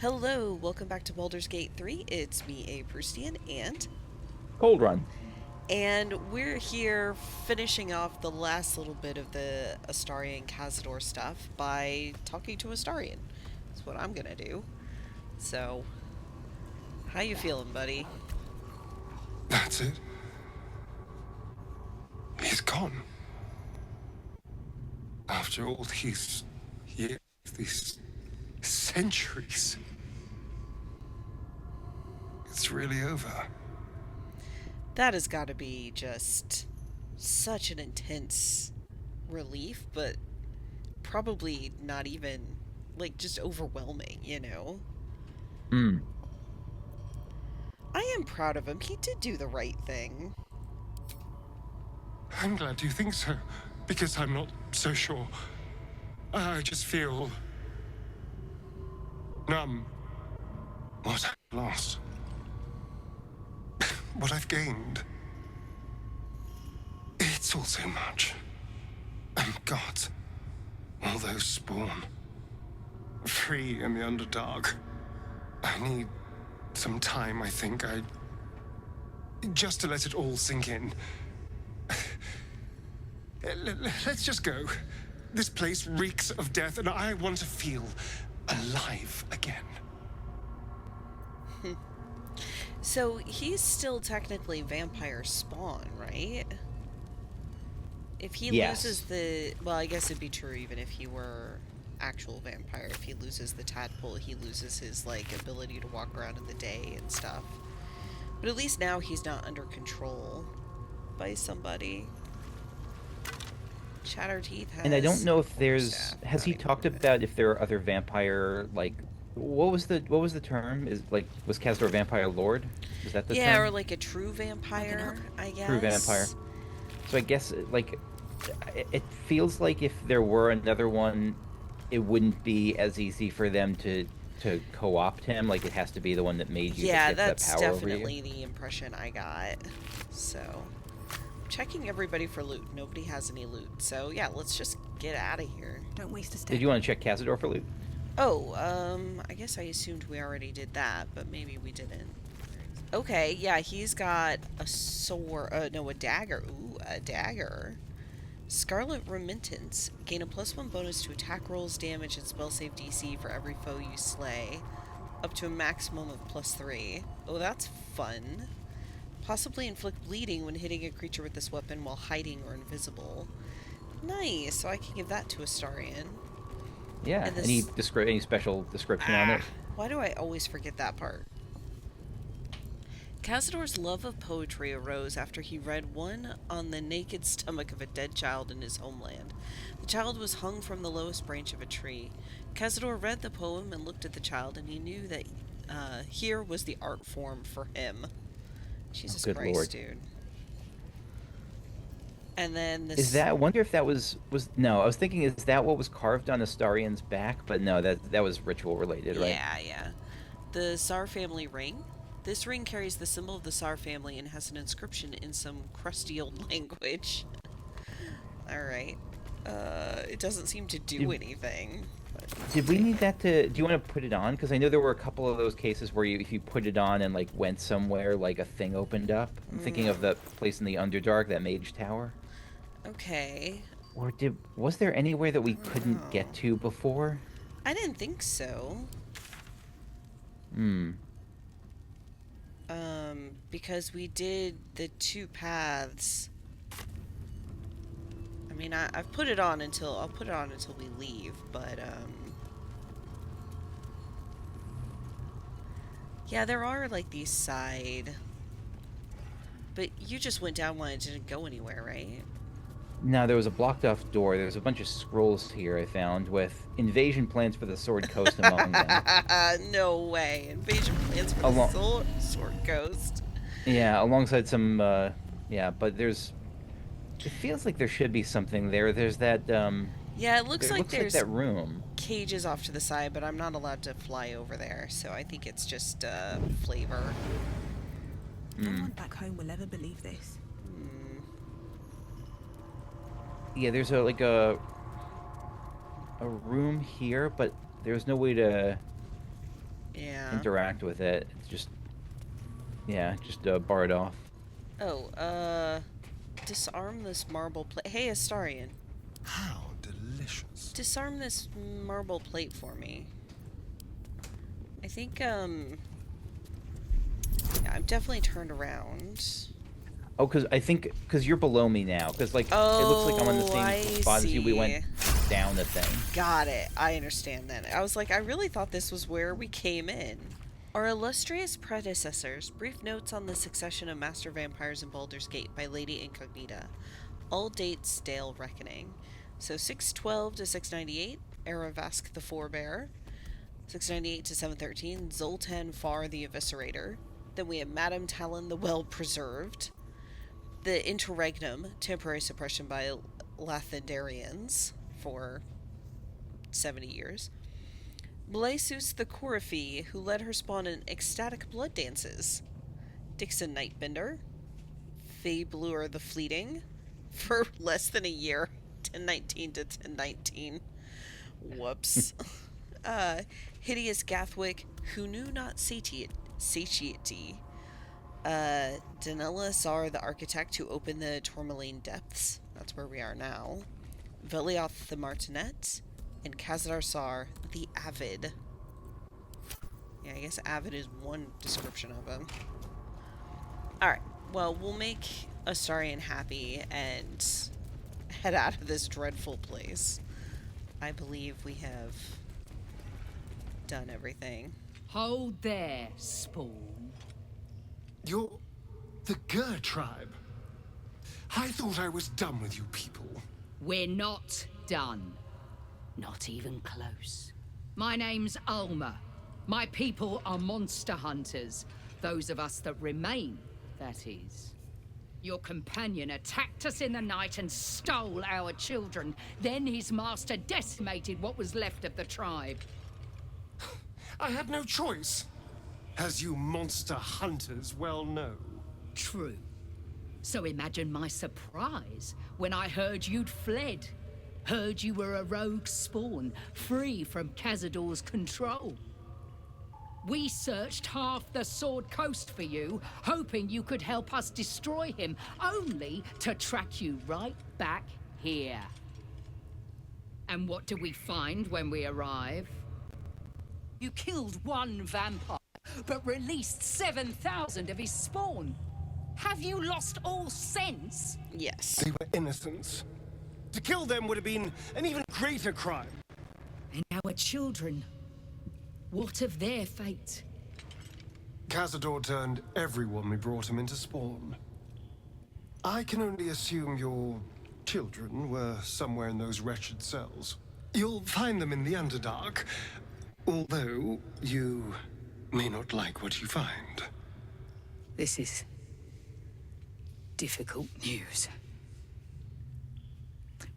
Hello, welcome back to Baldur's Gate 3. It's me, Prustian, Cold Run. and we're here finishing off the last little bit of the Astarian Cazador stuff by talking to Astarian. That's what I'm gonna do. So, how you feeling, buddy? That's it. He's gone. After all these years, these centuries, it's really over. That has got to be just such an intense relief, but probably not even, like, just overwhelming. Hmm. I am proud of him. He did do the right thing. I'm glad you think so, because I'm not so sure. I just feel numb. What I've lost. What I've gained. It's all so much. And God, all those spawn. Free in the Underdark. I need some time, I think. Just to let it all sink in. Let's just go. This place reeks of death, and I want to feel alive again. So he's still technically vampire spawn, right? If he loses Yes. the... Well, I guess it'd be true even if he were actual vampire. If he loses the tadpole, he loses his, like, ability to walk around in the day and stuff. But at least now he's not under control by somebody. Chatterteeth has... And I don't know if Quarterstaff, has he bounty talked permit. about if there are other vampire like what was the term? Is like was Cazador vampire lord? Is that the Yeah, or term? like a true vampire, I True vampire. guess. So I guess like it feels like if there were another one, it wouldn't be as easy for them to co-opt him. Like it has to be the one that made you that Yeah, gets that that's power over you. definitely the impression I got. So, checking everybody for loot. Nobody has any loot. So, yeah, let's just get out of here. Don't waste a step. Did you want to check Cazador for loot? Oh, I guess I assumed we already did that, but maybe we didn't. Okay, yeah, he's got a sword, no, a dagger. Ooh, a dagger. Scarlet Remittance. Gain a +1 bonus to attack rolls, damage, and spell save DC for every foe you slay. Up to a maximum of +3. Oh, that's fun. Possibly inflict bleeding when hitting a creature with this weapon while hiding or invisible. Nice, so I can give that to Astarion. Yeah. And Any this... any special description on it? Why do I always forget that part? Cazador's love of poetry arose after he read one on the naked stomach of a dead child in his homeland. The child was hung from the lowest branch of a tree. Cazador read the poem and looked at the child, and he knew that here was the art form for him. Oh, Jesus good lord. Christ, dude. And then Is this... that? I wonder if that was no. I was thinking, is that what was carved on Astarion's back? But no, that was ritual related, right? Yeah, yeah. The Tsar family ring. This ring carries the symbol of the Tsar family and has an inscription in some crusty old language. Alright. It doesn't seem to do Did, anything. But we'll did we see. need that to? Do you want to put it on? Because I know there were a couple of those cases where if you put it on and like went somewhere, like a thing opened up. I'm thinking of the place in the Underdark, that Mage Tower. Okay. Or was there anywhere that I we don't couldn't get know. to before? I didn't think so. Hmm. Because we did the two paths. I mean, I've put it on until... I'll put it on until we leave, but, yeah, there are, like, these side... But you just went down one and didn't go anywhere, right? No, there was a blocked off door. There's a bunch of scrolls here I found with invasion plans for the Sword Coast among them. No way. Invasion plans for the Along, Sword Coast. yeah, alongside some, yeah, but there's. It feels like there should be something there. There's that, Yeah, it looks there like looks like there's that room. cages off to the side, but I'm not allowed to fly over there, so I think it's just, flavor. No Hmm. one back home will ever believe this. Hmm. Yeah, there's a room here, but there's no way to interact with it. It's just, yeah, just bar it off. Oh, disarm this marble plate. Hey, Astarion. How delicious. Disarm this marble plate for me. I think, yeah, I'm definitely turned around. Oh, because you're below me now. Because, like, it looks like I'm on the same spot as you. We went down the thing. Got it. I understand then. I was like, I really thought this was where we came in. Our illustrious predecessors. Brief notes on the succession of master vampires in Baldur's Gate by Lady Incognita. All dates Dale Reckoning. So 612 to 698, Aravask the Forebearer. 698 to 713, Zoltan Far the Eviscerator. Then we have Madame Talon the Well-Preserved. The Interregnum, temporary suppression by Lathendarians for 70 years. Blaisus the Coryphee, who led her spawn in ecstatic blood dances. Dixon Nightbender. Fablure the Fleeting, for less than a year, 1019 to 1019. Whoops. Hideous Gathwick, who knew not satiety. Danella Sar, the architect who opened the Tourmaline Depths. That's where we are now. Velioth the Martinet. And Cazador Sar, the Avid. Yeah, I guess Avid is one description of him. Alright, well, we'll make Astarion happy and head out of this dreadful place. I believe we have done everything. Hold there, Spawn. You're the Gur tribe. I thought I was done with you people. We're not done. Not even close. My name's Alma. My people are monster hunters. Those of us that remain, that is. Your companion attacked us in the night and stole our children. Then his master decimated what was left of the tribe. I had no choice, as you monster hunters well know. True. So imagine my surprise when I heard you'd fled. Heard you were a rogue spawn, free from Cazador's control. We searched half the Sword Coast for you, hoping you could help us destroy him, only to track you right back here. And what do we find when we arrive? You killed one vampire, but released 7,000 of his spawn. Have you lost all sense? Yes. They were innocents. To kill them would have been an even greater crime. And our children, what of their fate? Cazador turned everyone we brought him into spawn. I can only assume your children were somewhere in those wretched cells. You'll find them in the Underdark, although you may not like what you find. This is difficult news.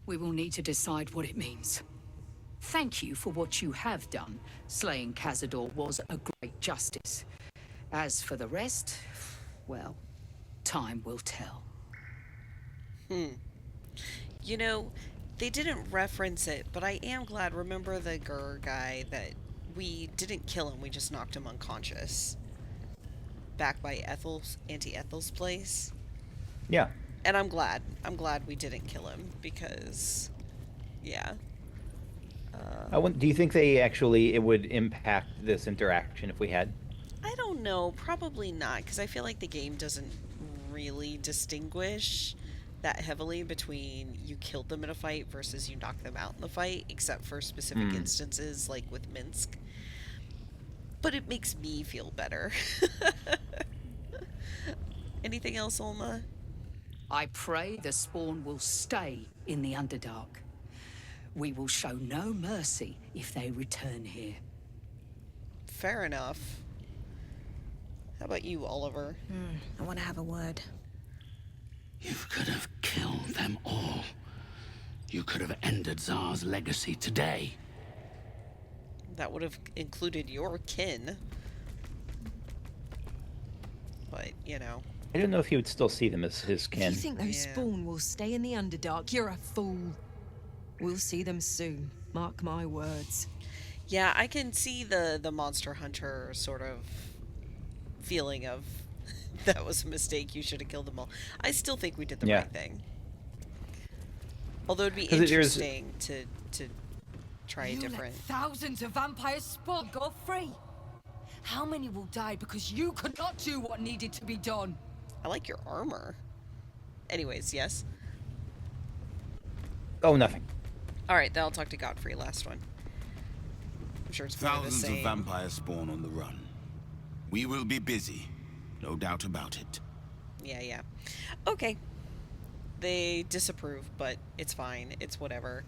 We will need to decide what it means. Thank you for what you have done. Slaying Cazador was a great justice. As for the rest, well, time will tell. You know, they didn't reference it, but I am glad. Remember the Gur guy that we didn't kill him, we just knocked him unconscious. Back by Auntie Ethel's place. Yeah. And I'm glad. I'm glad we didn't kill him because, yeah. Do you think it would impact this interaction if we had? I don't know. Probably not, because I feel like the game doesn't really distinguish that heavily between you killed them in a fight versus you knocked them out in the fight, except for specific instances like with Minsc. But it makes me feel better. Anything else, Olma? I pray the spawn will stay in the Underdark. We will show no mercy if they return here. Fair enough. How about you, Oliver? I want to have a word. You could have killed them all. You could have ended Tsar's legacy today. That would have included your kin. But, you know. I don't know if he would still see them as his If kin. you think those Yeah. spawn will stay in the Underdark, you're a fool. We'll see them soon. Mark my words. Yeah, I can see the Monster Hunter sort of feeling of that was a mistake. You should have killed them all. I still think we did the Yeah, right thing. Although it'd be because there's interesting to try a You let different. thousands of vampires spawn go free. How many will die because you could not do what needed to be done? I like your armor. Anyways, yes. oh nothing. All right, then I'll talk to Godfrey. Last one. I'm sure it's probably the Thousands of same. vampires spawn on the run. We will be busy, no doubt about it. Yeah, yeah. Okay. They disapprove, but it's fine. It's whatever.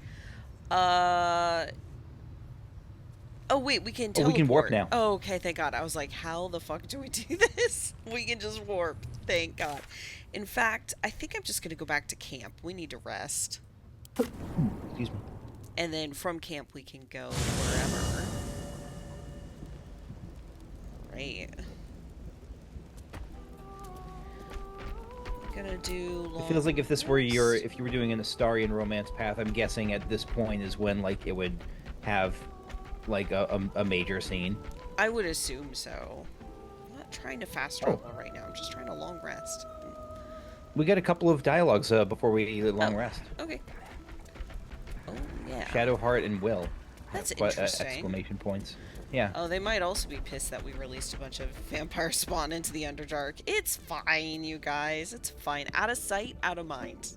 Oh wait, we can Oh, teleport. we can warp now. Oh, okay, thank God. I was like, how the fuck do we do this? We can just warp. Thank God. In fact, I think I'm just gonna go back to camp. We need to rest. Excuse me. And then from camp we can go wherever. Right. Gonna do long It feels like if this were rest. if you were doing an Astarian romance path, I'm guessing at this point is when like it would have like a major scene. I would assume so. I'm not trying to fast travel right now. I'm just trying to long rest. We got a couple of dialogues before we long Oh, rest. Okay. Oh yeah. Shadowheart and Will. That's But, interesting. exclamation points. Yeah. Oh, they might also be pissed that we released a bunch of vampire spawn into the Underdark. It's fine, you guys. It's fine. Out of sight, out of mind.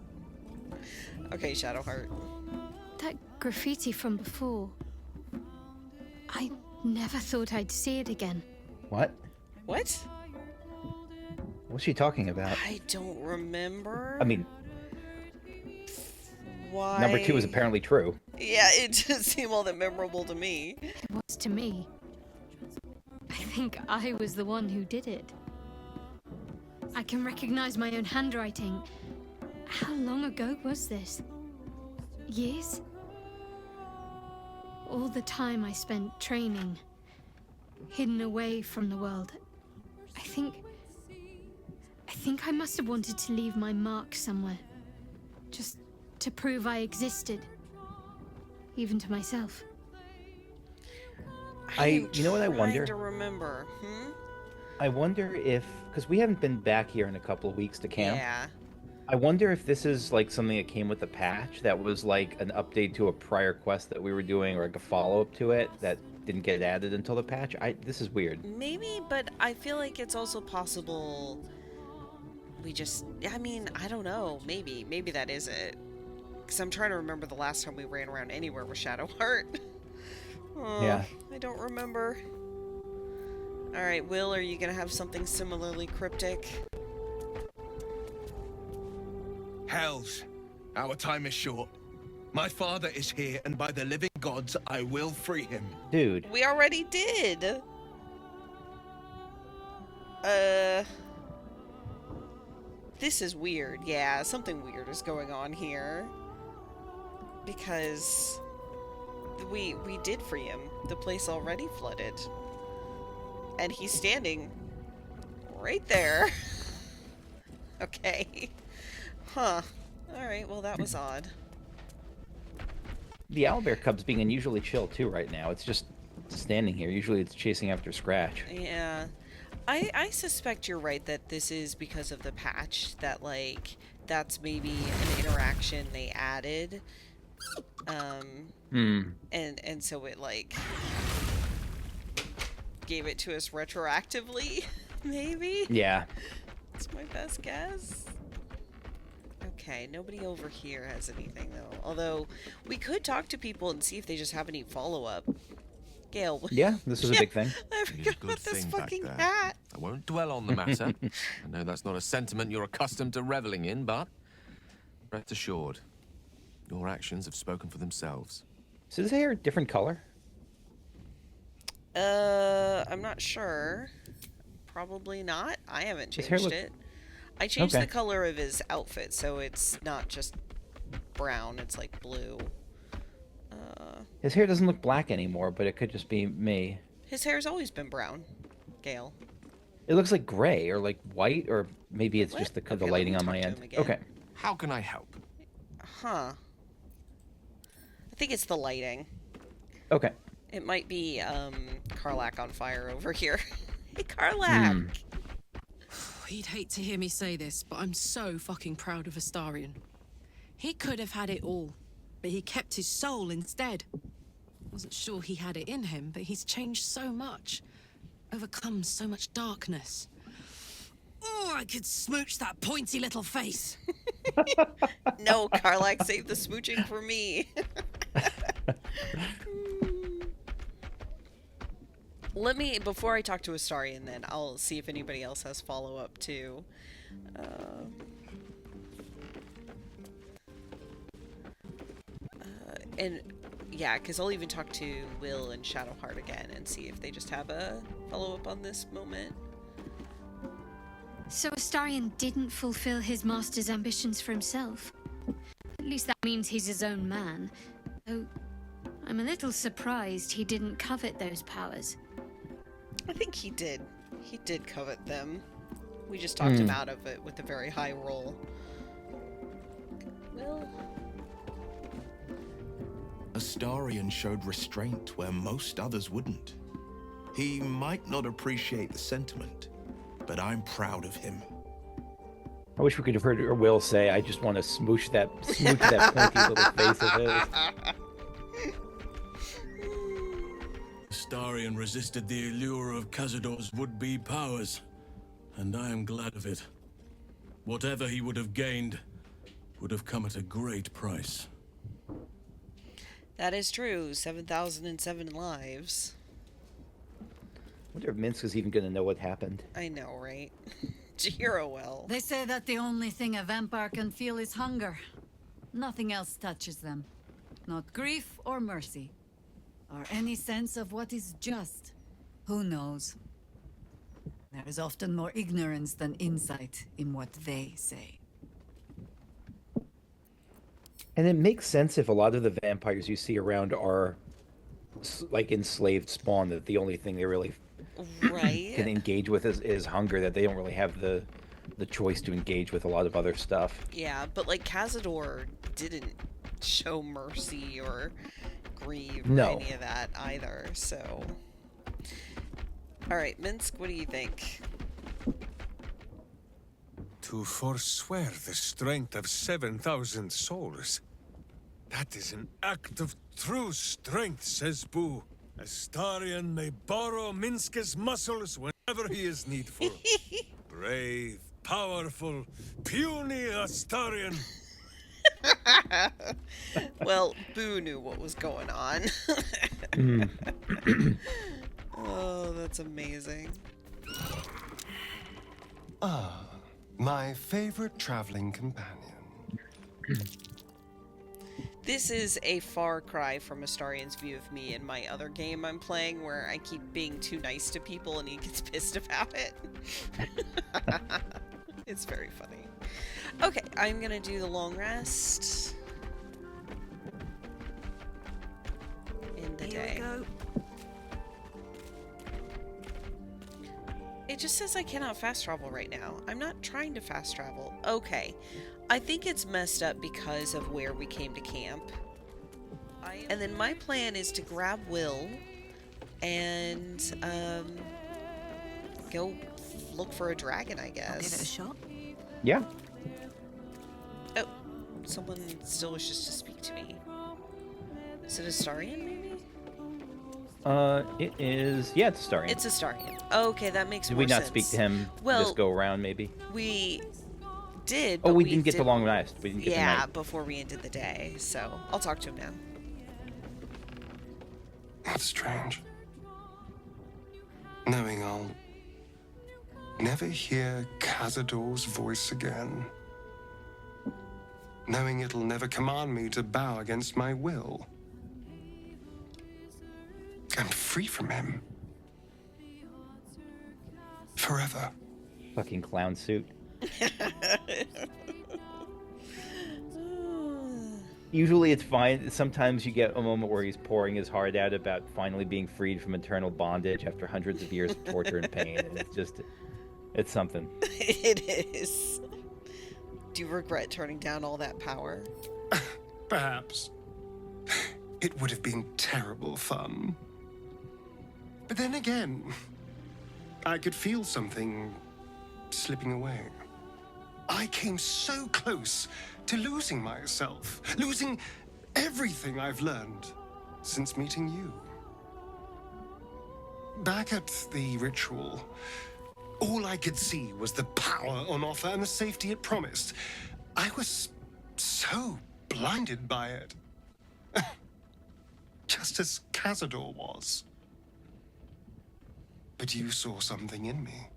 Okay, Shadowheart. That graffiti from before. I never thought I'd see it again. What? What? What's she talking about? I don't remember. I mean, why? number 2 is apparently true. Yeah, it just seemed all that memorable to me. It was to me. I think I was the one who did it. I can recognize my own handwriting. How long ago was this? Years? All the time I spent training, hidden away from the world. I think I must have wanted to leave my mark somewhere. Just to prove I existed. Even to myself. You know what I wonder? Trying to remember. I wonder if, because we haven't been back here in a couple of weeks to camp. Yeah. I wonder if this is like something that came with the patch that was like an update to a prior quest that we were doing or like a follow-up to it that didn't get added until the patch. This is weird. Maybe, but I feel like it's also possible we just, I mean, I don't know. Maybe that is it. Because I'm trying to remember the last time we ran around anywhere with Shadowheart. Oh, Yeah. I don't remember. Alright, Will, are you going to have something similarly cryptic? Hells, our time is short. My father is here, and by the living gods, I will free him. Dude. We already did! This is weird. Yeah, something weird is going on here. Because we did free him. The place already flooded. And he's standing right there. Okay. Huh. Alright, well that was odd. The owlbear cub's being unusually chill too right now. It's just standing here. Usually it's chasing after Scratch. Yeah. I suspect you're right that this is because of the patch, that like that's maybe an interaction they added. And so it like gave it to us retroactively, maybe? Yeah. That's my best guess. Okay, nobody over here has anything though. Although we could talk to people and see if they just have any follow-up. Gale. Yeah, this is a big thing. I It is a forgot good about this thing back fucking there. hat. I won't dwell on the matter. I know that's not a sentiment you're accustomed to reveling in, but rest assured, your actions have spoken for themselves. Is his hair a different color? I'm not sure. Probably not. I haven't His hair changed look- it. I changed Okay. the color of his outfit, so it's not just brown, it's like blue. His hair doesn't look black anymore, but it could just be me. His hair's always been brown, Gale. It looks like gray or like white, or maybe it's What? just the Okay, let lighting me on my talk to end. him again. Okay. How can I help? Huh. I think it's the lighting. Okay. It might be Karlak on fire over here. Hey, Karlak! He'd hate to hear me say this, but I'm so fucking proud of Astarion. He could have had it all, but he kept his soul instead. Wasn't sure he had it in him, but he's changed so much. Overcome so much darkness. Oh, I could smooch that pointy little face. No, Karlak, save the smooching for me. Let me, before I talk to Astarion then, I'll see if anybody else has follow-up too. And yeah, because I'll even talk to Will and Shadowheart again and see if they just have a follow-up on this moment. So Astarion didn't fulfill his master's ambitions for himself. At least that means he's his own man. Though I'm a little surprised he didn't covet those powers. I think he did. He did covet them. We just talked him out of it with a very high roll. Will? Astarion showed restraint where most others wouldn't. He might not appreciate the sentiment, but I'm proud of him. I wish we could have heard Will say, "I just want to smooch that pointy little face of his." Astarion resisted the allure of Cazador's would-be powers, and I am glad of it. Whatever he would have gained would have come at a great price. That is true. 7,007 lives. I wonder if Minsc is even going to know what happened. I know, right? Jiro will. They say that the only thing a vampire can feel is hunger. Nothing else touches them. Not grief or mercy. Or any sense of what is just. Who knows? There is often more ignorance than insight in what they say. And it makes sense if a lot of the vampires you see around are like enslaved spawn, that the only thing they really can engage with is hunger, that they don't really have the choice to engage with a lot of other stuff. Yeah, but like Cazador didn't show mercy or grieve or any of that either, so... Alright, Minsc, what do you think? To forswear the strength of 7,000 souls. That is an act of true strength, says Boo. Astarion may borrow Minsc's muscles whenever he is needful. Brave, powerful, puny Astarion. Well, Boo knew what was going on. Oh, that's amazing. Ah, my favorite traveling companion. This is a far cry from Astarion's view of me in my other game I'm playing, where I keep being too nice to people and he gets pissed about it. It's very funny. Okay, I'm gonna do the long rest. In the day. Here we go. It just says I cannot fast travel right now. I'm not trying to fast travel. Okay. I think it's messed up because of where we came to camp. And then my plan is to grab Will and go look for a dragon, I guess. I'll give it a shot. Yeah. Oh, someone still wishes to speak to me. Is it Astarion, maybe? It is... Yeah, it's Astarion. It's Astarion. Okay, that makes more sense. Did we not speak to him this go around, maybe? We did, Oh, but we didn't get the long rest. We didn't get the yeah, night. before we ended the day, so I'll talk to him now. That's strange. Knowing I'll never hear Cazador's voice again. Knowing it'll never command me to bow against my will. I'm free from him. Forever. Fucking clown suit. Usually it's fine. Sometimes you get a moment where he's pouring his heart out about finally being freed from eternal bondage after hundreds of years of torture and pain. And it's just, it's something. It is. Do you regret turning down all that power? Perhaps. It would have been terrible fun. But then again, I could feel something slipping away. I came so close to losing myself, losing everything I've learned since meeting you. Back at the ritual, all I could see was the power on offer and the safety it promised. I was so blinded by it. Just as Cazador was. But you saw something in me.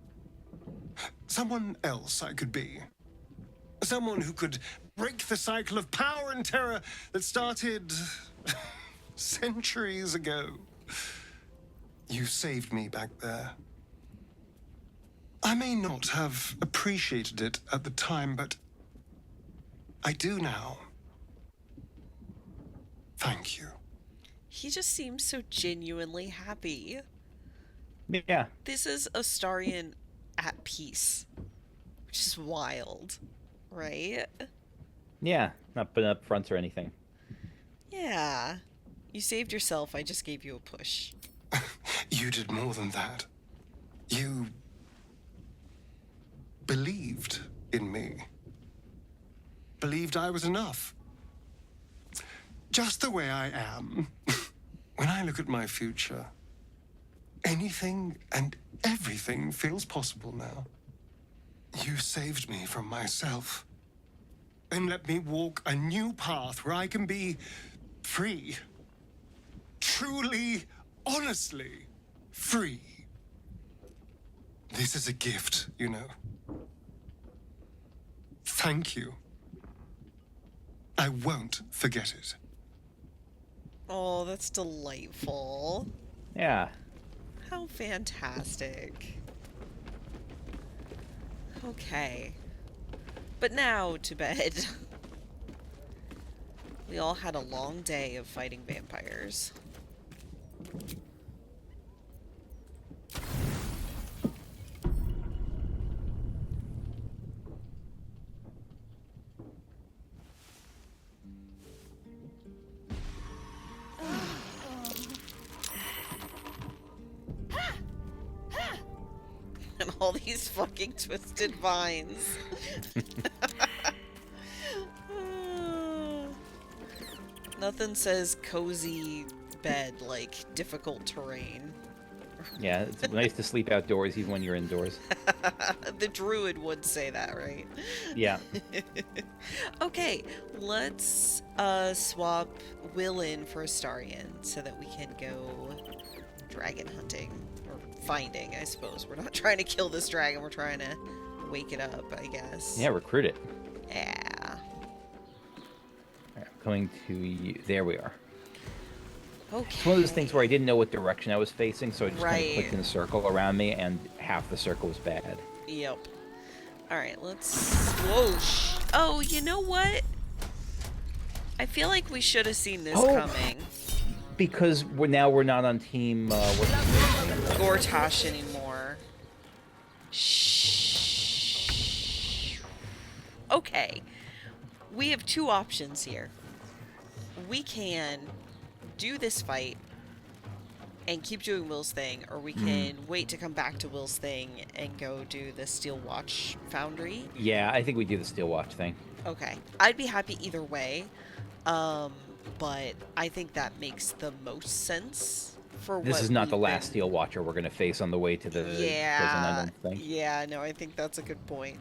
Someone else I could be. Someone who could break the cycle of power and terror that started centuries ago. You saved me back there. I may not have appreciated it at the time, but I do now. Thank you. He just seems so genuinely happy. Yeah. This is Astarion at peace, which is wild, right? Yeah, not putting up fronts or anything. Yeah. You saved yourself, I just gave you a push. You did more than that. You believed in me. Believed I was enough. Just the way I am. When I look at my future, anything and everything feels possible now. You saved me from myself. And let me walk a new path where I can be free. Truly, honestly free. This is a gift, you know. Thank you. I won't forget it. Oh, that's delightful. Yeah. How fantastic. Okay. But now to bed. We all had a long day of fighting vampires. And all these fucking twisted vines. Nothing says cozy bed like difficult terrain. Yeah, it's nice to sleep outdoors even when you're indoors. The druid would say that, right? Yeah. Okay, let's swap Will in for Astarion so that we can go dragon hunting. Or finding, I suppose. We're not trying to kill this dragon, we're trying to wake it up, I guess. Yeah, recruit it. Yeah. Alright, I'm coming to you. There we are. Okay. It's one of those things where I didn't know what direction I was facing, so I just kind of clicked in a circle around me, and half the circle was bad. Yep. Alright, let's... Whoosh. Oh, you know what? I feel like we should have seen this coming. Because we're not on team, Gortash anymore. Shh. Okay. We have two options here. We can do this fight and keep doing Will's thing, or we can wait to come back to Will's thing and go do the Steel Watch Foundry. Yeah, I think we do the Steel Watch thing. Okay. I'd be happy either way, but I think that makes the most sense for what This is not the last Steel Watcher we're going to face on the way to the prison, I don't think. Yeah, no, I think that's a good point.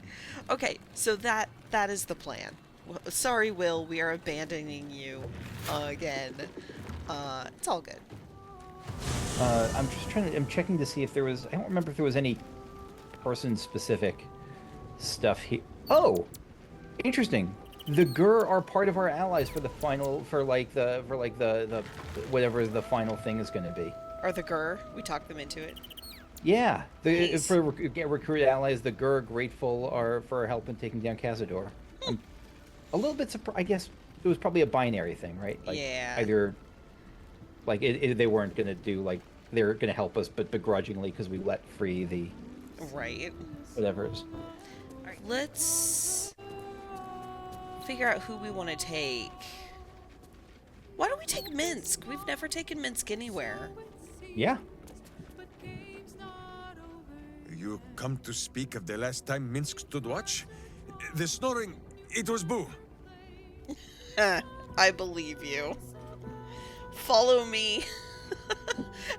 Okay, so that is the plan. Sorry, Will, we are abandoning you again. It's all good. I'm checking to see if there was, I don't remember if there was any person-specific stuff here. Oh! Interesting. The Gur are part of our allies for the final, whatever the final thing is going to be. Or the Gur, we talked them into it. Yeah, Nice. for recruit allies, the Gur grateful are for help in taking down Cazador. I'm a little bit surprised. I guess it was probably a binary thing, right? Like, yeah. Either, like, they weren't going to do, like, they were going to help us, but begrudgingly because we let free the... Right. Whatever's. Alright, let's figure out who we want to take. Why don't we take Minsc? We've never taken Minsc anywhere. Yeah. You come to speak of the last time Minsc stood watch? The snoring, it was Boo. I believe you. Follow me.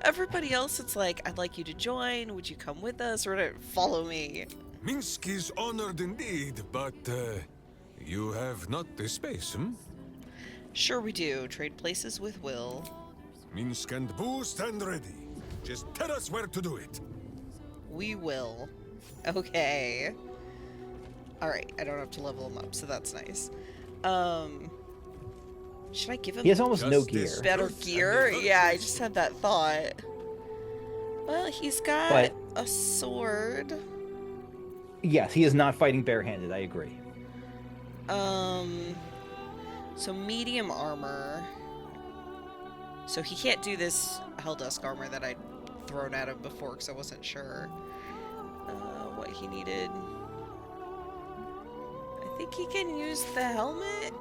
Everybody else, it's like, I'd like you to join. Would you come with us? Or follow me. Minsc is honored indeed, but you have not the space, hmm? Sure we do. Trade places with Will. Minsc and Boo stand ready. Just tell us where to do it. We will. Okay. Alright, I don't have to level him up, so that's nice. Should I give him... He has almost no gear. Better gear? Yeah, I just had that thought. Well, he's got a sword. Yes, he is not fighting barehanded, I agree. So medium armor. So he can't do this Helldusk armor that I'd thrown at him before because I wasn't sure what he needed. I think he can use the helmet.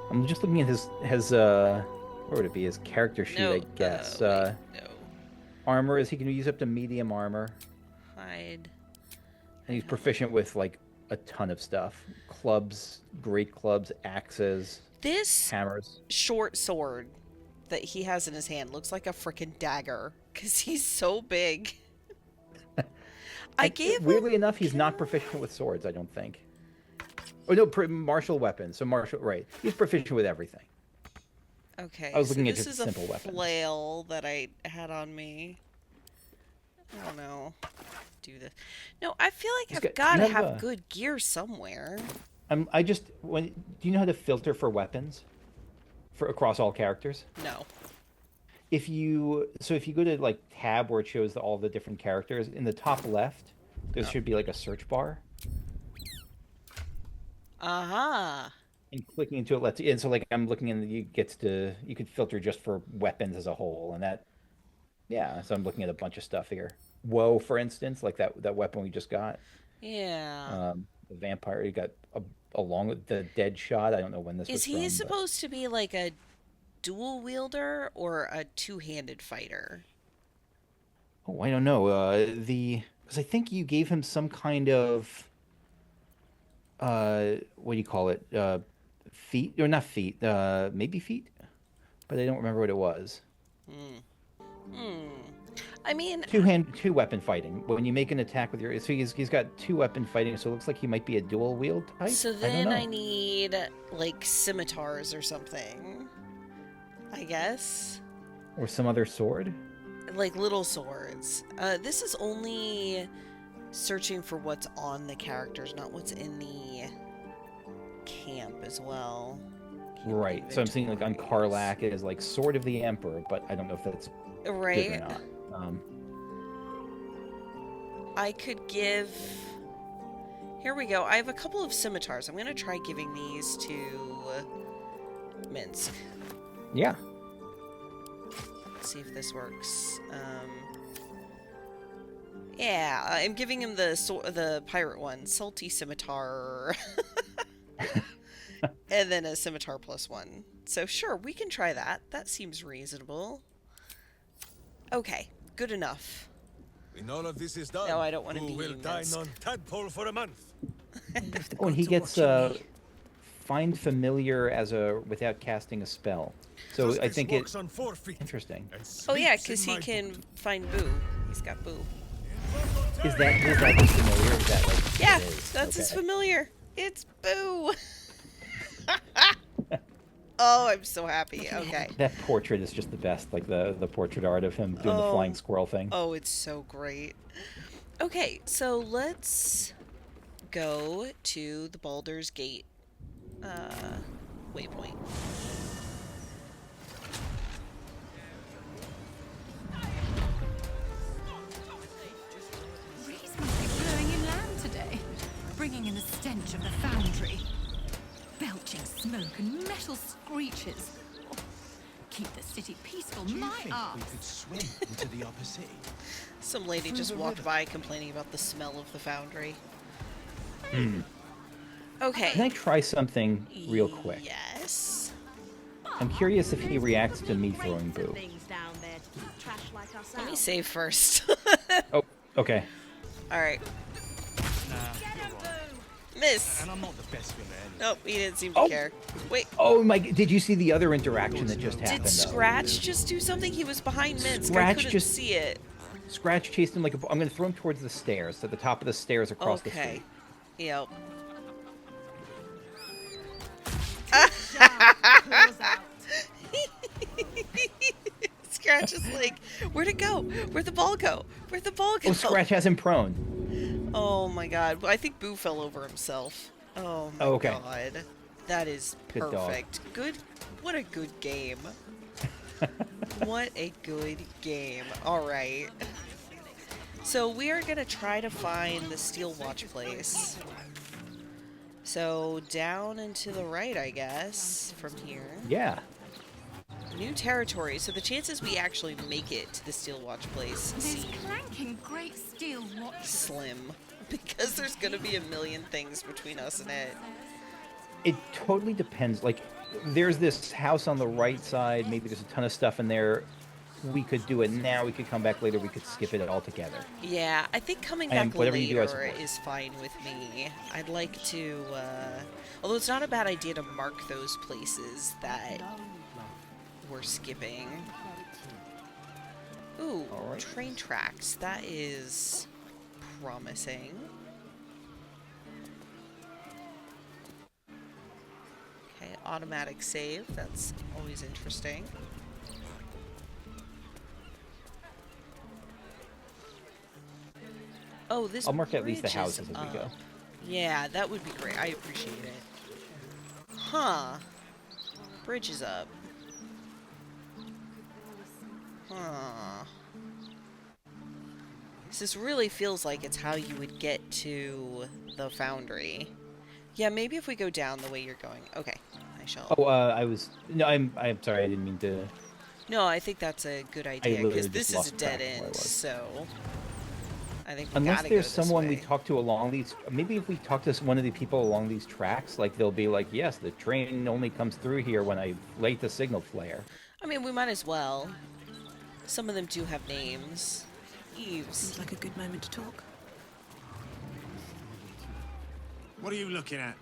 I'm just looking at his where would it be? His character sheet, I guess. No. Armor is he can use up to medium armor. Hide. And he's proficient with like a ton of stuff. Clubs, great clubs, axes, hammers. Short sword that he has in his hand looks like a freaking dagger because he's so big. Weirdly enough, he's not proficient with swords, I don't think. Oh no, martial weapons. So right. He's proficient with everything. Okay. I was looking at this just is simple a weapons. flail that I had on me. I don't know. Do this. No, I feel like I've got to have good gear somewhere. Do you know how to filter for weapons for across all characters? No. If you go to like tab where it shows all the different characters, in the top left there should be like a search bar. And clicking into it lets you, and so like I'm looking and you could filter just for weapons as a whole, and so I'm looking at a bunch of stuff here. Whoa, for instance, like that weapon we just got. Yeah. The vampire, you got along with the dead shot. I don't know when this was Is he supposed to be like a dual wielder or a two-handed fighter? Oh, I don't know. Because I think you gave him some kind of what do you call it? Feet or not feet? Maybe feet, but I don't remember what it was. I mean, two weapon fighting. When you make an attack with so he's got two weapon fighting, so it looks like he might be a dual wield type. So then I need like scimitars or something, I guess. Or some other sword. Like little swords. This is only searching for what's on the characters, not what's in the camp as well. Right. So I'm seeing like on Karlach it is like Sword of the Emperor, but I don't know if that's right good or not. I could give... Here we go. I have a couple of scimitars. I'm going to try giving these to Minsc. Yeah. Let's see if this works. Yeah, I'm giving him the pirate one. Salty scimitar. And then a scimitar +1. So sure, we can try that. That seems reasonable. Okay, good enough. When all of this is done, no, I don't want to be will dine on tadpole for a month. Oh, and he gets find familiar without casting a spell. So I think it's interesting. Oh yeah, because he can find Boo. He's got Boo. Is that his familiar? Is that like? Yeah, that's his familiar. It's Boo. Oh, I'm so happy. Okay. That portrait is just the best. Like the portrait art of him doing the flying squirrel thing. Oh, it's so great. Okay, so let's go to the Baldur's Gate waypoint. Breeze must be blowing inland today, bringing in the stench of the foundry. Belching smoke and metal screeches. Oh, keep the city peaceful, my ass. We could swim into the upper sea. Some lady just walked by complaining about the smell of the foundry. Okay. Can I try something real quick? Yes. I'm curious if he reacts to me throwing Boo. Let me save first. Oh, okay. Alright. Nah, you're right. Miss! And I'm not the best swimmer anyway. Nope, he didn't seem to care. Wait. Oh my! Did you see the other interaction that just happened? Did Scratch just do something? He was behind Minsc. I Scratch couldn't just see it. Scratch chased him like a. I'm gonna throw him towards the stairs, to the top of the stairs across the street. Yep. Scratch is like, where'd it go? Where'd the ball go? Where'd the ball go? Oh, Scratch has him prone. Oh my god. Well, I think Boo fell over himself. Oh my god. That is Good dog. perfect. Good. What a good game. What a good game. Alright. So we are going to try to find the Steel Watch place. So down and to the right, I guess, from here. Yeah. New territory. So the chances we actually make it to the Steel Watch place These seem clanking great steel watches. slim. Because there's going to be a million things between us and it. It totally depends. Like, there's this house on the right side. Maybe there's a ton of stuff in there. We could do it now. We could come back later. We could skip it altogether. Yeah, I think coming back later is fine with me. I'd like to, although it's not a bad idea to mark those places that we're skipping. Ooh, train tracks. That is promising. Okay, automatic save. That's always interesting. Oh, this I'll mark at least the bridge houses is as we go. up. Yeah, that would be great. I appreciate it. Huh. Bridge is up. Huh. This really feels like it's how you would get to the foundry. Yeah, maybe if we go down the way you're going. Okay, I shall. Oh, I'm sorry. I didn't mean to. No, I think that's a good idea literally because just this is lost a dead track of where I end. was. So I think we Unless gotta there's go this someone way. we talk to along these, maybe if we talk to one of the people along these tracks, like they'll be like, yes, the train only comes through here when I light the signal flare. I mean, we might as well. Some of them do have names. Eves. Seems like a good moment to talk. What are you looking at?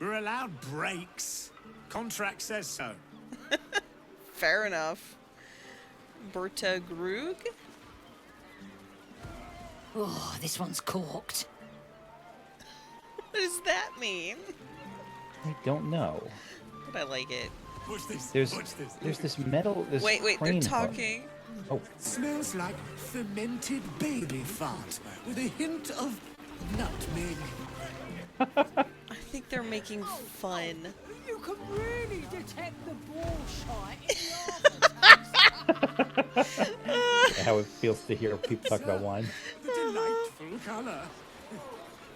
We're allowed breaks. Contract says so. Fair enough. Berta Grug? Oh, this one's corked. What does that mean? I don't know. But I like it. Push this. There's Push this. there's this metal. This Wait, they're crane hook. talking. Oh. Smells like fermented baby fart with a hint of nutmeg. I think they're making fun. You can really detect the bullshit. How it feels to hear people talk about wine. The delightful color.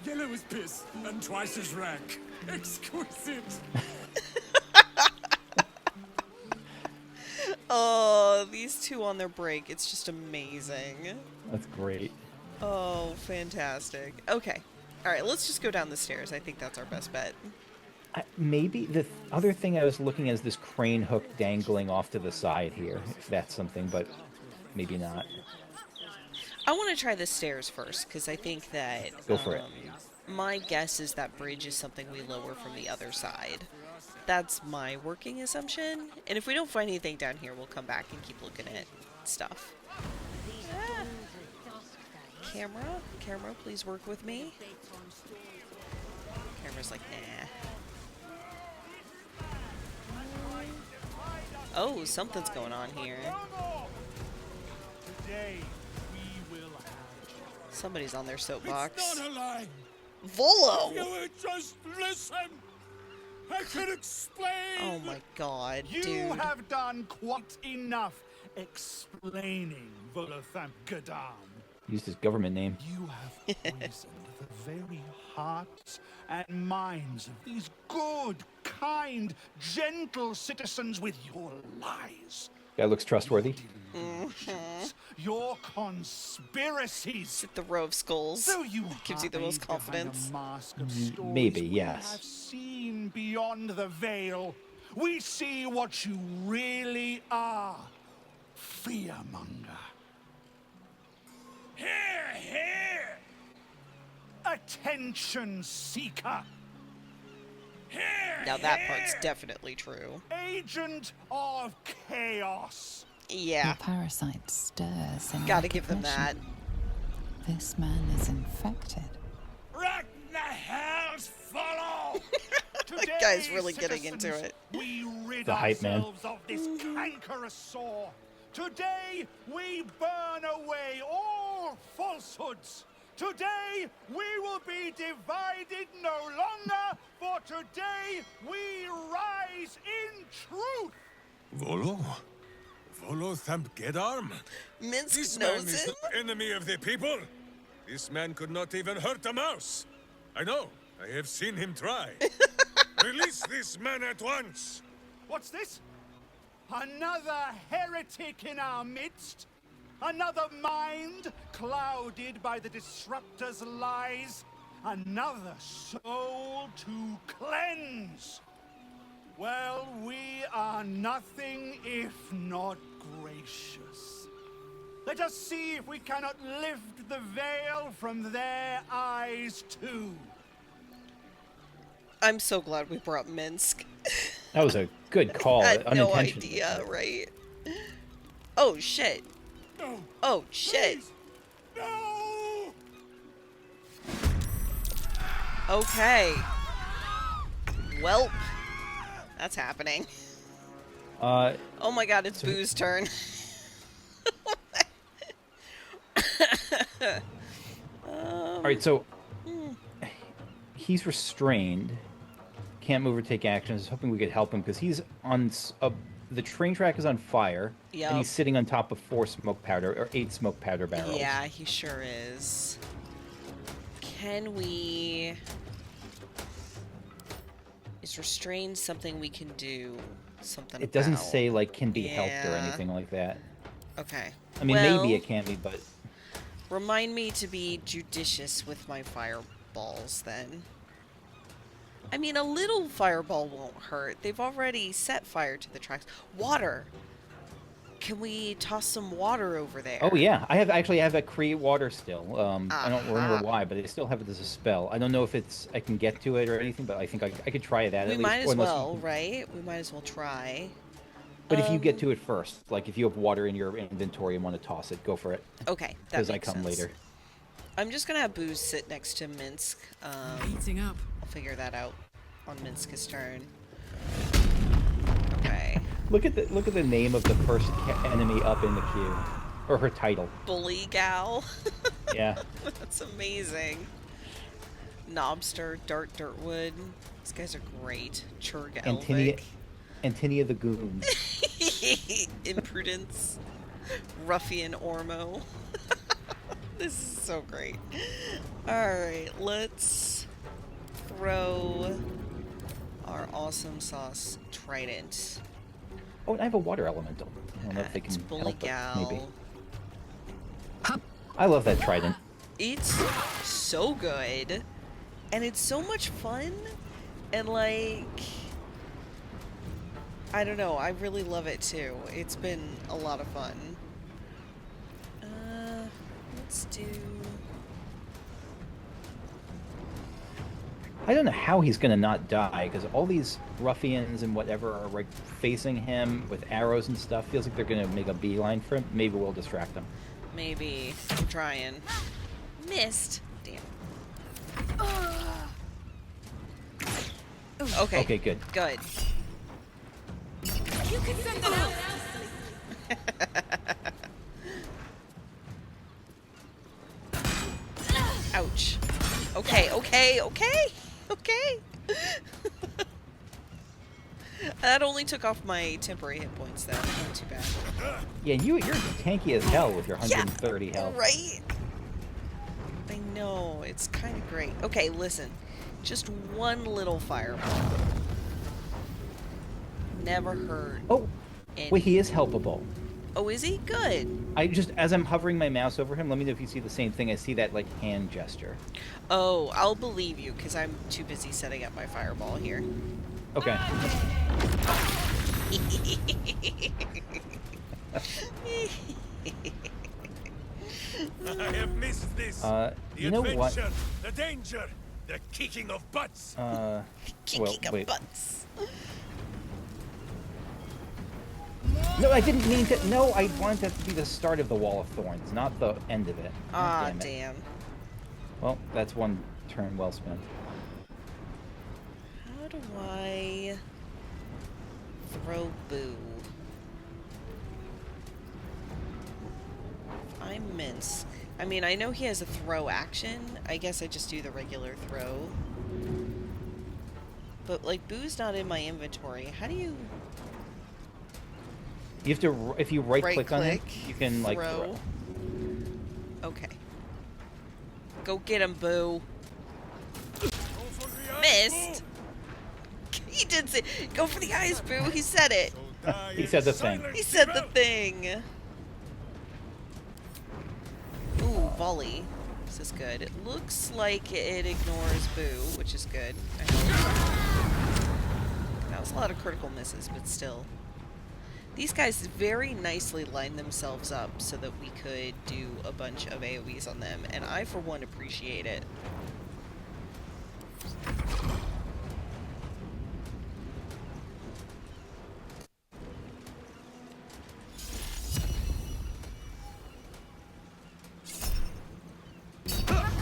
Yellow as piss and twice as rank. Exquisite. Oh, these two on their break. It's just amazing. That's great. Oh, fantastic. Okay. All right, let's just go down the stairs. I think that's our best bet. Maybe the other thing I was looking at is this crane hook dangling off to the side here, if that's something, but maybe not. I want to try the stairs first, because I think that... Go for it. My guess is that bridge is something we lower from the other side. That's my working assumption. And if we don't find anything down here, we'll come back and keep looking at stuff. Ah. Camera, please work with me. Camera's like, nah. Oh, something's going on here. Today we will have. Somebody's on their soapbox. It's not a lie. Volo! You would just listen. I can explain. Oh my god, You dude. have done quite enough explaining, Volothamp Gadam. Used his government name. You have poisoned the very hearts and minds of these good, kind, gentle citizens with your lies. Guy looks trustworthy. Your conspiracies. The row of skulls. So you gives you the most hide behind confidence. a mask of stories Maybe, we yes. have seen beyond the veil. We see what you really are. Fearmonger. Here, here. attention seeker. Here, Now that part's definitely true. Agent of chaos. Yeah. Your parasite stirs in Gotta give them that. recognition. This man is infected. Let the hells follow! That guy's really getting into it. We rid The hype man. ourselves of this cankerous sore. Today we burn away all falsehoods. Today we will be divided no longer, for today we rise in truth. Volo? Volo Thamgedarm? Minsc This man knows is him? the enemy of the people. This man could not even hurt a mouse. I know. I have seen him try. Release this man at once. What's this? Another heretic in our midst? Another mind clouded by the disruptor's lies? Another soul to cleanse? Well, we are nothing if not gracious. Let us see if we cannot lift the veil from their eyes too. I'm so glad we brought Minsc. That was a good call. I had no Unintentional. idea, right? Oh shit. No. Oh shit. Please. No! Okay. Welp. That's happening. Oh my god, it's Boo's turn. All right, so he's restrained, can't move or take action. I was hoping we could help him because he's on the train track is on fire, Yep. and he's sitting on top of 4 smoke powder or 8 smoke powder barrels. Yeah, he sure is. Can we... Is restrained something we can do something It doesn't about? say like can be helped or Yeah. anything like that. Okay. I mean, Well, maybe it can be, but remind me to be judicious with my fireballs then. I mean, a little fireball won't hurt. They've already set fire to the tracks. Water! Can we toss some water over there? oh yeah, I have a create water still. I don't remember Uh-huh. why, but I still have it as a spell. I don't know if I can get to it or anything, but I think I could try that. We at least, might or as unless you well, can- right? We might as well try. But if you get to it first, like if you have water in your inventory and want to toss it, go for it. Okay, that Because I makes come sense. later. I'm just gonna have Booze sit next to Minsc. Heating up. I'll figure that out on Minsk's turn. Okay. Look at the name of the first enemy up in the queue, or her title. Bully Gal. Yeah. That's amazing. Knobster, Dirtwood. These guys are great. Churg Antinia the Goon. Imprudence. Ruffian Ormo. This is so great. Alright, let's throw our awesome sauce trident. Oh, and I have a water elemental. I don't know if they can Bully help it, Gal. maybe. I love that trident. It's so good. And it's so much fun. And like... I don't know, I really love it too. It's been a lot of fun. Let's do... I don't know how he's gonna not die, because all these ruffians and whatever are like facing him with arrows and stuff. Feels like they're gonna make a beeline for him. Maybe we'll distract them. Maybe. I'm trying. Missed. Damn. Okay. Okay, good. Good. You could send them out. Ouch. Okay, okay, okay, okay. That only took off my temporary hit points, though. Not too bad. Yeah, you're tanky as hell with your 130 health. Right? I know. It's kind of great. Okay, listen. Just one little fireball. Never heard. Oh, wait, he is helpable. Oh, is he? Good. I just, as I'm hovering my mouse over him, let me know if you see the same thing. I see that, like, hand gesture. Oh, I'll believe you, because I'm too busy setting up my fireball here. Okay. I have missed this. The You know what? adventure, the danger, the kicking of butts. Kicking of wait. butts. No, I didn't mean to. No, I wanted that to be the start of the Wall of Thorns, not the end of it. Ah, Damn it. damn. Well, that's one turn well spent. How do I throw Boo? I'm Minsc. I mean, I know he has a throw action. I guess I just do the regular throw. But, like, Boo's not in my inventory. How do you... You have to, if you right-click on him, you can, like, throw. Okay. Go get him, Boo. Missed! He did say, go for the eyes, Boo. He said it. He said the thing. He said the thing. Ooh, volley. This is good. It looks like it ignores Boo, which is good. I hope. That was a lot of critical misses, but still. These guys very nicely lined themselves up so that we could do a bunch of AoEs on them, and I, for one, appreciate it.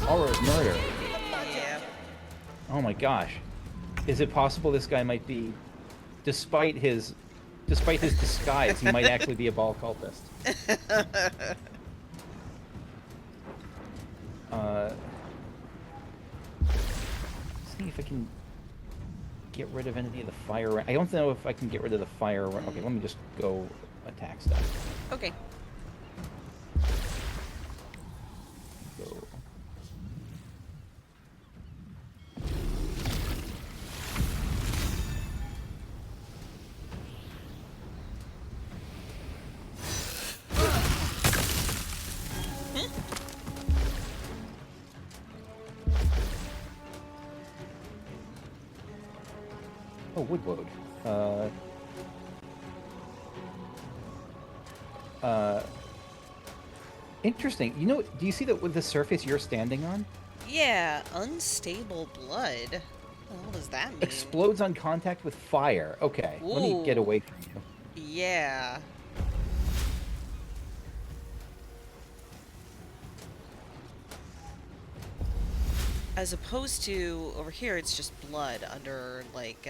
Horror of murder. Yeah. Oh my gosh. Is it possible this guy might be, despite his disguise, he might actually be a ball cultist? See if I can get rid of any of the fire. I don't know if I can get rid of the fire. Okay, let me just go attack stuff. Okay. Go. Oh, woodload. Interesting. You know, do you see that with the surface you're standing on? Yeah, unstable blood. What does that mean? Explodes on contact with fire. Okay, let me get Ooh. away from you. Yeah. As opposed to over here, it's just blood under like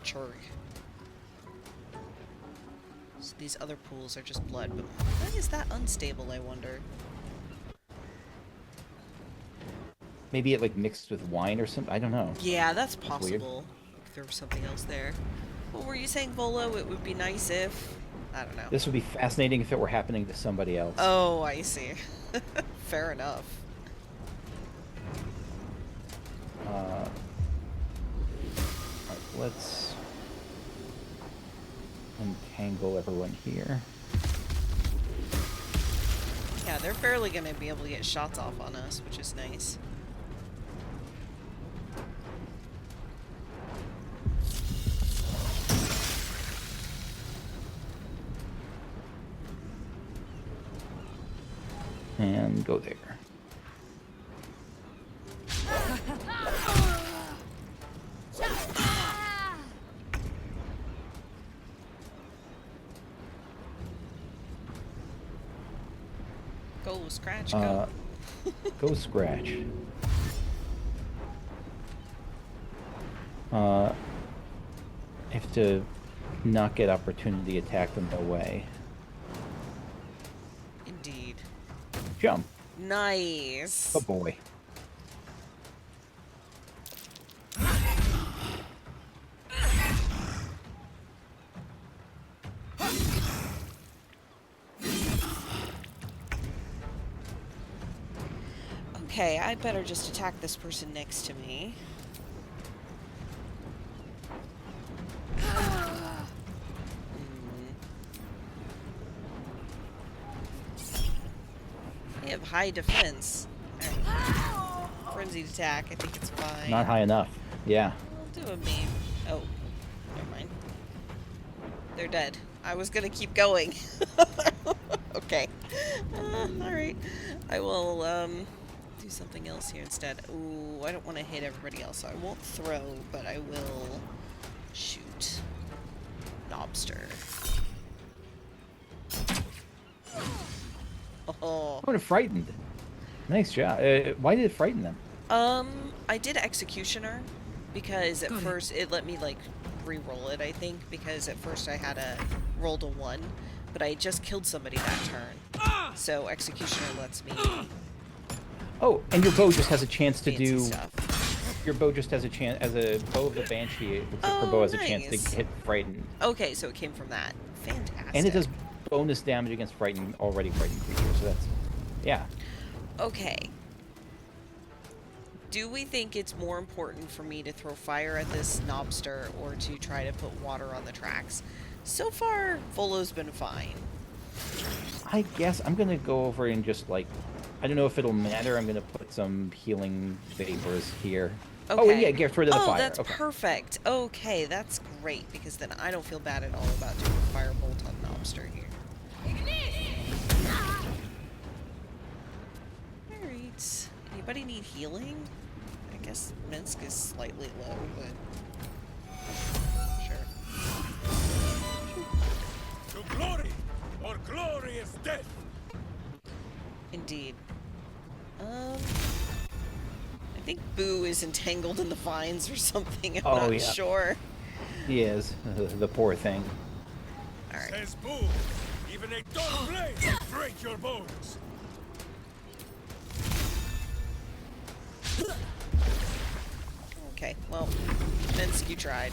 churg. So these other pools are just blood, but why is that unstable, I wonder? Maybe it like mixed with wine or something. I don't know. Yeah, that's weird. possible. If there was something else there. What were you saying, Volo? It would be nice if... I don't know. This would be fascinating if it were happening to somebody else. Oh, I see. Fair enough. Alright, let's untangle everyone here. Yeah, they're barely going to be able to get shots off on us, which is nice. And go there. Go, Scratch, go. Go Scratch. I have to not get opportunity attack them away. Indeed. Jump. Nice. Oh boy. Okay, I better just attack this person next to me. They have high defense. Frenzied attack, I think it's fine. Not high enough. Yeah. I'll do a meme. Oh, never mind. They're dead. I was gonna keep going. Okay. Alright. I will, do something else here instead. Ooh, I don't want to hit everybody else, so I won't throw, but I will shoot. Knobster. Oh. I would have frightened. Nice job. Why did it frighten them? I did Executioner, because at first it let me, like, re-roll it, I think, because at first I had rolled a 1, but I just killed somebody that turn. So Executioner lets me... Oh, and your bow just has a chance to fancy do... stuff. Your bow just has a chance, as a bow of the Banshee, it looks like her bow has a chance nice. to hit Frighten. Okay, so it came from that. Fantastic. And it does bonus damage against already frightened creatures, so that's... Yeah. Okay. Do we think it's more important for me to throw fire at this knobster or to try to put water on the tracks? So far, Volo's been fine. I guess I'm going to go over and just, like... I don't know if it'll matter. I'm going to put some healing vapors here. Okay. Oh, yeah, get rid of the fire. Oh, that's okay. perfect. Okay, that's great, because then I don't feel bad at all about doing a firebolt on knobster here. Alright. Anybody need healing? I guess Minsc is slightly low, but... Sure. To glory, or glorious death! Indeed. I think Boo is entangled in the vines or something. I'm not sure. He is. The poor thing. Alright. Says Boo, even a dull blade will break your bones. Okay, well, Minsc, you tried.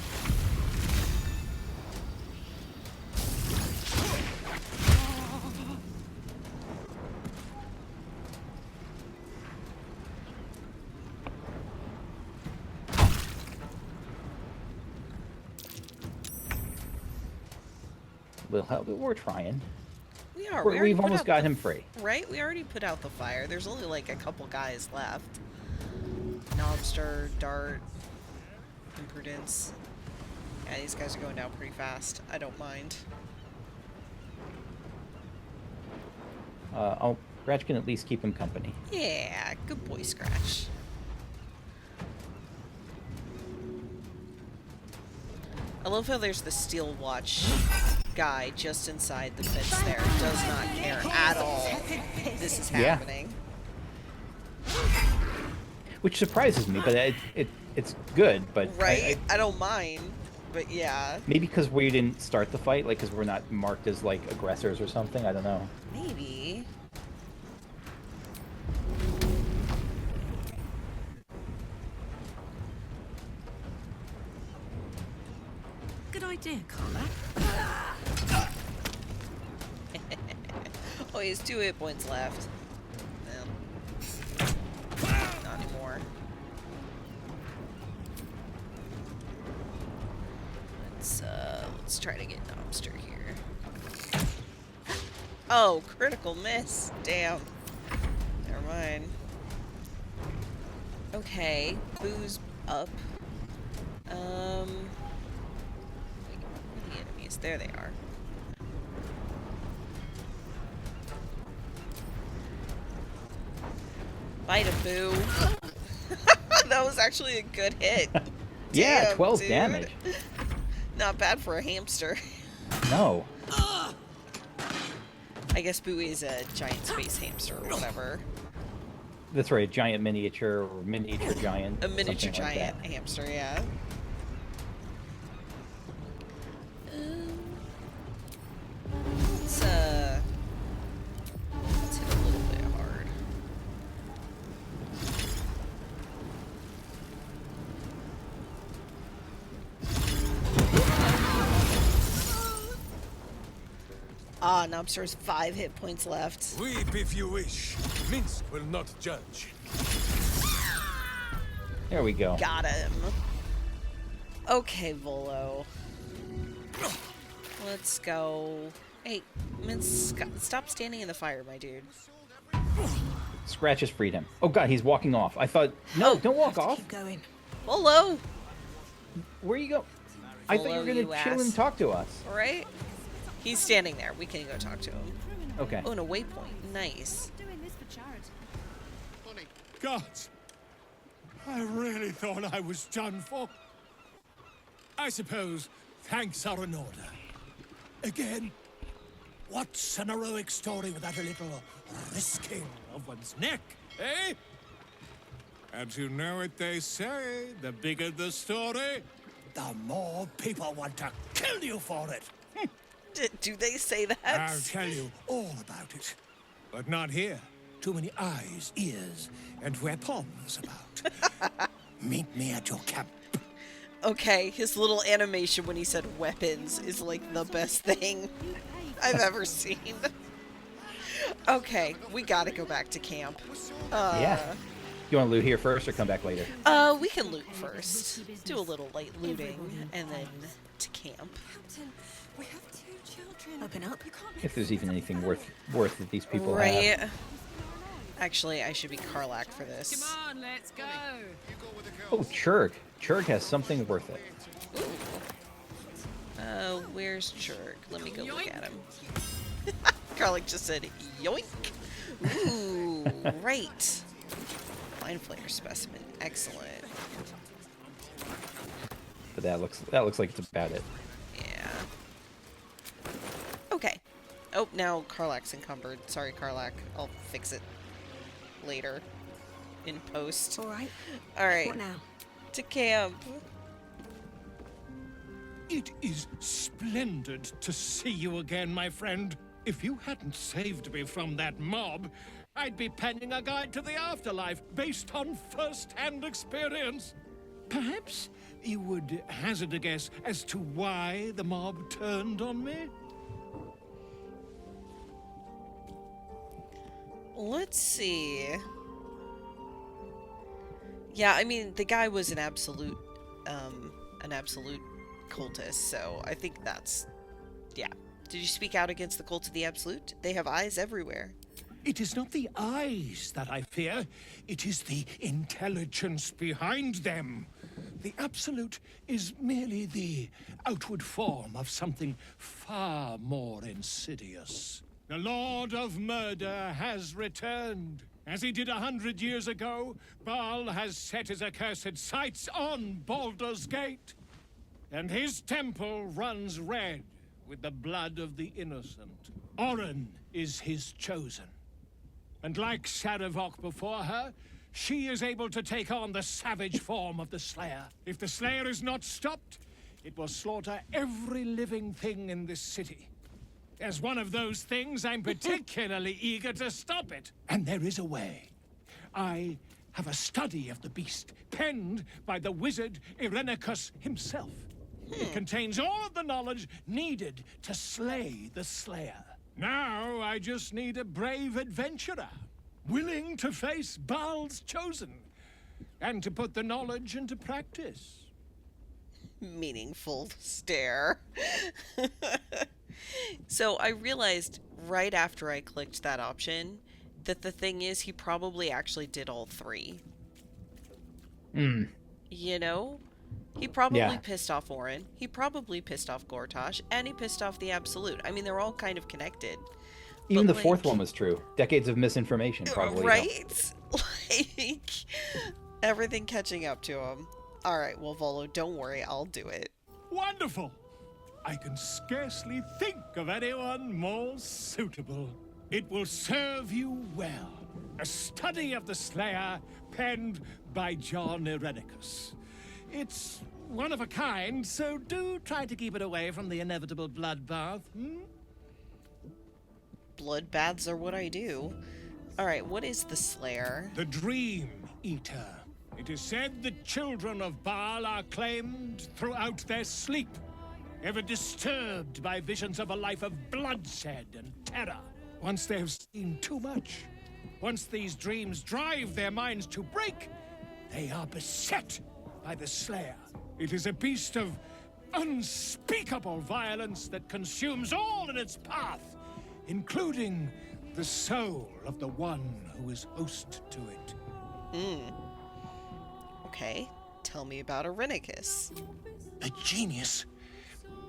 We're trying. We are. We've almost got him free. Right? We already put out the fire. There's only like a couple guys left. Knobster, Dart, Imprudence. Yeah, these guys are going down pretty fast. I don't mind. Scratch can at least keep him company. Yeah, good boy, Scratch. I love how there's the Steel Watch guy just inside the pits there. Does not care at all this is happening. Which surprises me, but it's good, but... Right? I don't mind, but yeah. Maybe because we didn't start the fight, like, because we're not marked as, like, aggressors or something, I don't know. Maybe. Good idea, Carla. Oh, he has 2 hit points left. Not anymore. Let's try to get Knobster here. Oh, critical miss. Damn. Never mind. Okay, Boo's up. Where are the enemies? There they are. Bite a Boo. That was actually a good hit. Yeah, Damn, 12 dude. damage. Not bad for a hamster. No. I guess Boo is a giant space hamster or whatever. That's right, a giant miniature or miniature giant. A miniature something like giant that. hamster, yeah. Let's hit a little bit hard. Ah, Knobster's 5 hit points left. Weep if you wish. Minsc will not judge. There we go. Got him. Okay, Volo. Let's go. Hey, Minsc, stop standing in the fire, my dude. Scratch has freed him. Oh god, he's walking off. I thought, no, don't walk off. Keep going. Volo! Where you go? I thought you were going to chill and talk to us. Right? He's standing there. We can go talk to him. Okay. Oh, and a waypoint. Nice. Doing this for charity. Gods! I really thought I was done for. I suppose thanks are in order. Again, what's an heroic story without a little risking of one's neck, eh? And you know what they say, the bigger the story, the more people want to kill you for it. Do they say that? I'll tell you all about it. But not here. Too many eyes, ears, and weapons about. Meet me at your camp. Okay, his little animation when he said weapons is like the best thing I've ever seen. Okay, we gotta go back to camp. Yeah. You want to loot here first or come back later? We can loot first. Do a little light looting and then to camp. Captain, we have 2 children. Open up. You can't If there's even anything worth that these people Right. have. Actually, I should be Karlak for this. Come on, let's go. Oh, Churg. Churg has something worth it. Where's Churg? Let me go look at him. Karlak just said, yoink. Ooh, right. Mind Flayer specimen. Excellent. But that looks like it's about it. Yeah. Okay. Oh, now Karlak's encumbered. Sorry, Karlak. I'll fix it later. In post. Alright. Alright. What now? To camp. It is splendid to see you again, my friend. If you hadn't saved me from that mob, I'd be penning a guide to the afterlife based on first-hand experience. Perhaps you would hazard a guess as to why the mob turned on me? Let's see. Yeah, I mean, the guy was an absolute cultist, so I think that's, yeah. Did you speak out against the cult of the Absolute? They have eyes everywhere. It is not the eyes that I fear. It is the intelligence behind them. The Absolute is merely the outward form of something far more insidious. The Lord of Murder has returned. As he did 100 years ago, Baal has set his accursed sights on Baldur's Gate. And his temple runs red with the blood of the innocent. Orin is his chosen. And like Sarevok before her, she is able to take on the savage form of the Slayer. If the Slayer is not stopped, it will slaughter every living thing in this city. As one of those things, I'm particularly eager to stop it. And there is a way. I have a study of the beast, penned by the wizard Irenicus himself. It contains all of the knowledge needed to slay the Slayer. Now I just need a brave adventurer, willing to face Baal's chosen, and to put the knowledge into practice. Meaningful stare. So I realized right after I clicked that option that the thing is he probably actually did all 3. You know? He probably pissed off Orin, he probably pissed off Gortash, and he pissed off the Absolute. I mean, they're all kind of connected. Even but the fourth one was true. Decades of misinformation probably. Right? Like, everything catching up to him. Alright, well, Volo, don't worry, I'll do it. Wonderful! I can scarcely think of anyone more suitable. It will serve you well. A study of the Slayer, penned by John Irenicus. It's one of a kind, so do try to keep it away from the inevitable bloodbath, Bloodbaths are what I do. Alright, what is the Slayer? The Dream Eater. It is said the children of Baal are claimed throughout their sleep, ever disturbed by visions of a life of bloodshed and terror. Once they have seen too much, once these dreams drive their minds to break, they are beset by the Slayer. It is a beast of unspeakable violence that consumes all in its path, including the soul of the one who is host to it. Okay, tell me about Irenicus. A genius.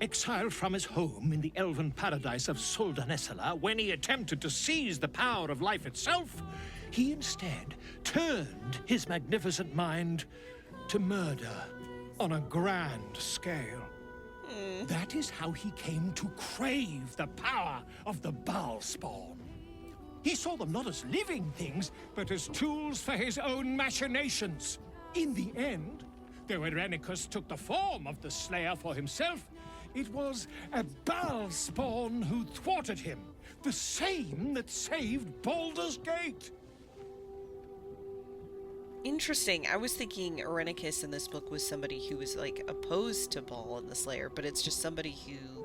Exiled from his home in the elven paradise of Soldanessala, when he attempted to seize the power of life itself, he instead turned his magnificent mind to murder on a grand scale. That is how he came to crave the power of the Baal spawn. He saw them not as living things, but as tools for his own machinations. In the end, though Irenicus took the form of the Slayer for himself, it was a Baal spawn who thwarted him, the same that saved Baldur's Gate. Interesting. I was thinking Irenicus in this book was somebody who was, like, opposed to Baal and the Slayer, but it's just somebody who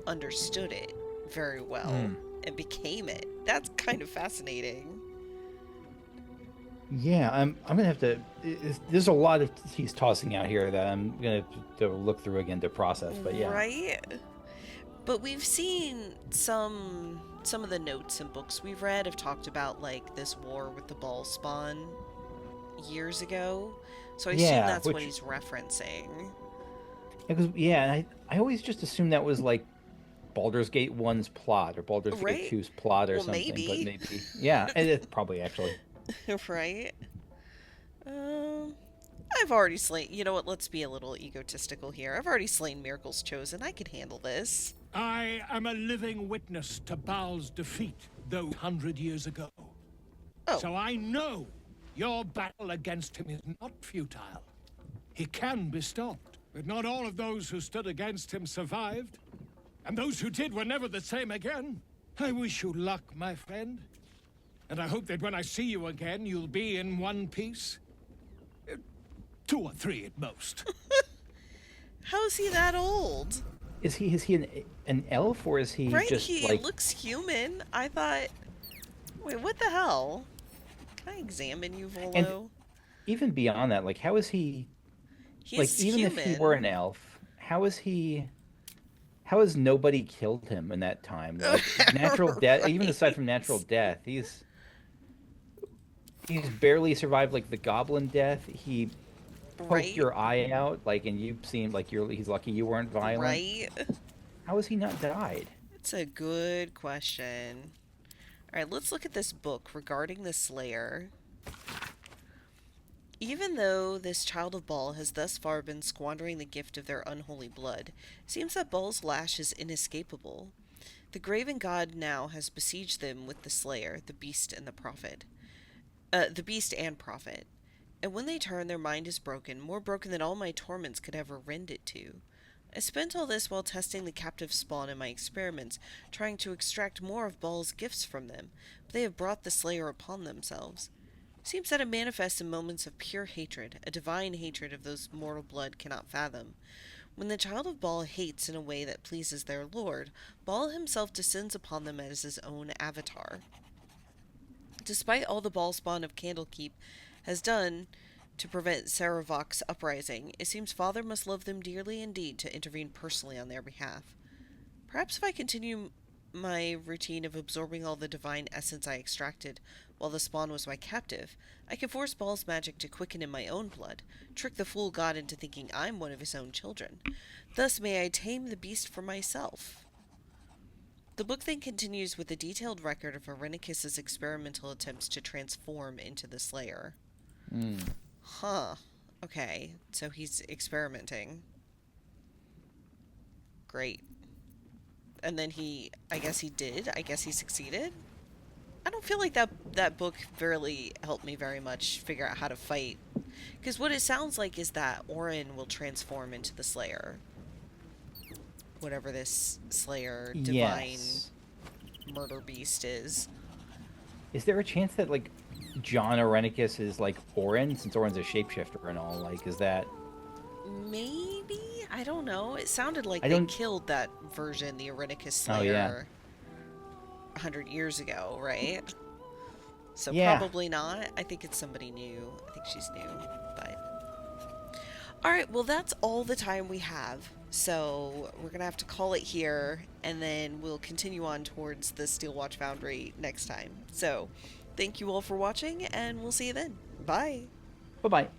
understood it very well and became it. That's kind of fascinating. Yeah, I'm gonna have to. There's a lot of he's tossing out here that I'm gonna have to look through again to process. But yeah, Right? But we've seen some of the notes and books we've read have talked about, like, this war with the Baal spawn years ago. So I assume that's what he's referencing. And I always just assumed that was like Baldur's Gate 1's plot or Baldur's Gate 2's plot or something. Maybe. But maybe, yeah, it's probably actually. Right? I've already slain... You know what? Let's be a little egotistical here. I've already slain Miracle's Chosen. I can handle this. I am a living witness to Baal's defeat, though 100 years ago. So I know your battle against him is not futile. He can be stopped, but not all of those who stood against him survived. And those who did were never the same again. I wish you luck, my friend. And I hope that when I see you again, you'll be in one piece. 2 or 3 at most. How is he that old? Is he an elf or is he just he like? looks human. I thought... Wait, what the hell? Can I examine you, Volo? And even beyond that, like, how is he? He's even human. if he were an elf, how is he? How has nobody killed him in that time? Like, natural death, even aside from natural death, he's barely survived like the goblin death. He poked your eye out, like, and you seemed like he's lucky you weren't violent. Right? How has he not died? It's a good question. Alright, let's look at this book regarding the Slayer. Even though this child of Baal has thus far been squandering the gift of their unholy blood, it seems that Baal's lash is inescapable. The graven god now has besieged them with the Slayer, the beast and the prophet. The beast and prophet. And when they turn, their mind is broken, more broken than all my torments could ever rend it to. I spent all this while testing the captive spawn in my experiments, trying to extract more of Baal's gifts from them, but they have brought the Slayer upon themselves. Seems that it manifests in moments of pure hatred, a divine hatred of those mortal blood cannot fathom. When the child of Baal hates in a way that pleases their lord, Baal himself descends upon them as his own avatar. Despite all the Baal spawn of Candlekeep has done to prevent Saravok's uprising, it seems Father must love them dearly indeed to intervene personally on their behalf. Perhaps if I continue my routine of absorbing all the divine essence I extracted while the spawn was my captive, I can force Baal's magic to quicken in my own blood, trick the fool god into thinking I'm one of his own children. Thus may I tame the beast for myself. The book then continues with a detailed record of Irenicus's experimental attempts to transform into the Slayer. Huh. Okay, so he's experimenting. Great. And then I guess he did. I guess he succeeded. I don't feel like that book really helped me very much figure out how to fight. Because what it sounds like is that Orin will transform into the Slayer. Whatever this Slayer divine murder beast is. Is there a chance that, like, John Irenicus is like Orin, since Orin's a shapeshifter and all? Like, is that... Maybe? I don't know. It sounded like they killed that version, the Irenicus Slayer, 100 years ago, right? So probably not. I think it's somebody new. I think she's new, but... Alright, well that's all the time we have. So we're gonna have to call it here, and then we'll continue on towards the Steelwatch Foundry next time. So, thank you all for watching, and we'll see you then. Bye! Bye-bye.